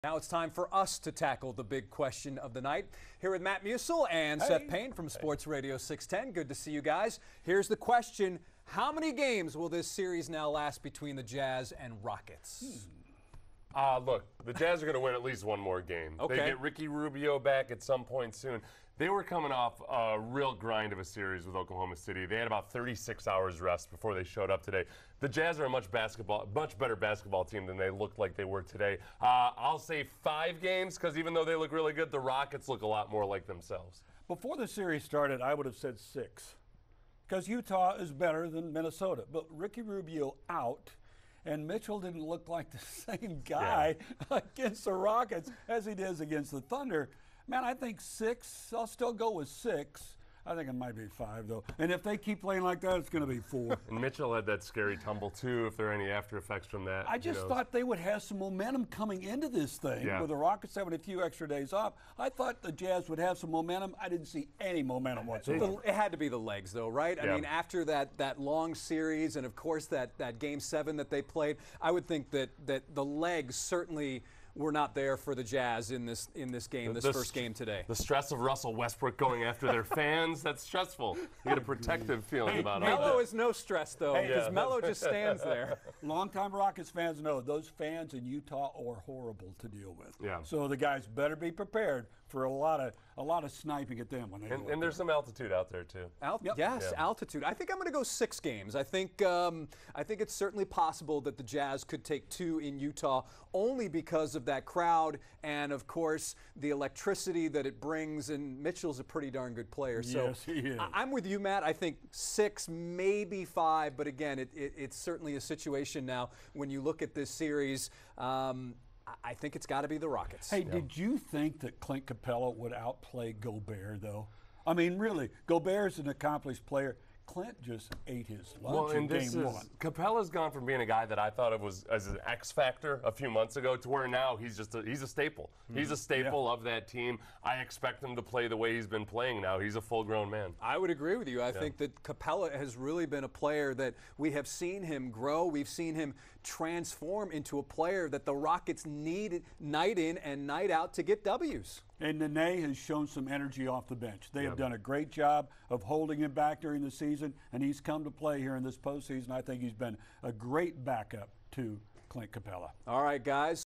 Now it's time for us to tackle the big question of the night. Here with Matt Musil and Seth Payne from Sports Radio 610. Good to see you guys. Here's the question. How many games will this series now last between the Jazz and Rockets? Look, the Jazz are going to win at least one more game. Okay. They get Ricky Rubio back at some point soon. They were coming off a real grind of a series with Oklahoma City. They had about 36 hours rest before they showed up today. The Jazz are a much better basketball team than they looked like they were today. I'll say 5 games because even though they look really good, the Rockets look a lot more like themselves. Before the series started, I would have said 6 because Utah is better than Minnesota. But Ricky Rubio out, and Mitchell didn't look like the same guy against the Rockets as he does against the Thunder. Man, I think 6. I'll still go with 6. I think it might be 5, though. And if they keep playing like that, it's going to be 4. And Mitchell had that scary tumble, too, if there are any after effects from that. I just thought they would have some momentum coming into this thing. Yeah. With the Rockets having a few extra days off, I thought the Jazz would have some momentum. I didn't see any momentum whatsoever. It had to be the legs, though, right? Yeah. I mean, after that long series and, of course, that Game 7 that they played, I would think that the legs certainly were not there for the Jazz in this game, this first game today. The stress of Russell Westbrook going after their fans, that's stressful. You get a protective feeling about it. Melo is no stress, though, because Melo just stands there. Longtime Rockets fans know those fans in Utah are horrible to deal with. Yeah. So the guys better be prepared for a lot of sniping at them when they go And there's some altitude out there, too. Yes, altitude. I think I'm going to go 6 games. I think it's certainly possible that the Jazz could take 2 in Utah only because of that crowd and, of course, the electricity that it brings. And Mitchell's a pretty darn good player. So yes, he is. I'm with you, Matt. I think 6, maybe 5. But again, it's certainly a situation now when you look at this series. I think it's got to be the Rockets. Hey, did you think that Clint Capella would outplay Gobert, though? I mean, really, Gobert's an accomplished player. Clint just ate his lunch in game 1. Capella's gone from being a guy that I thought of as an X factor a few months ago to where now he's a staple. He's a staple of that team. I expect him to play the way he's been playing now. He's a full-grown man. I would agree with you. I think that Capella has really been a player that we have seen him grow. We've seen him transform into a player that the Rockets need night in and night out to get W's. And Nene has shown some energy off the bench. They have done a great job of holding him back during the season, and he's come to play here in this postseason. I think he's been a great backup to Clint Capella. All right, guys.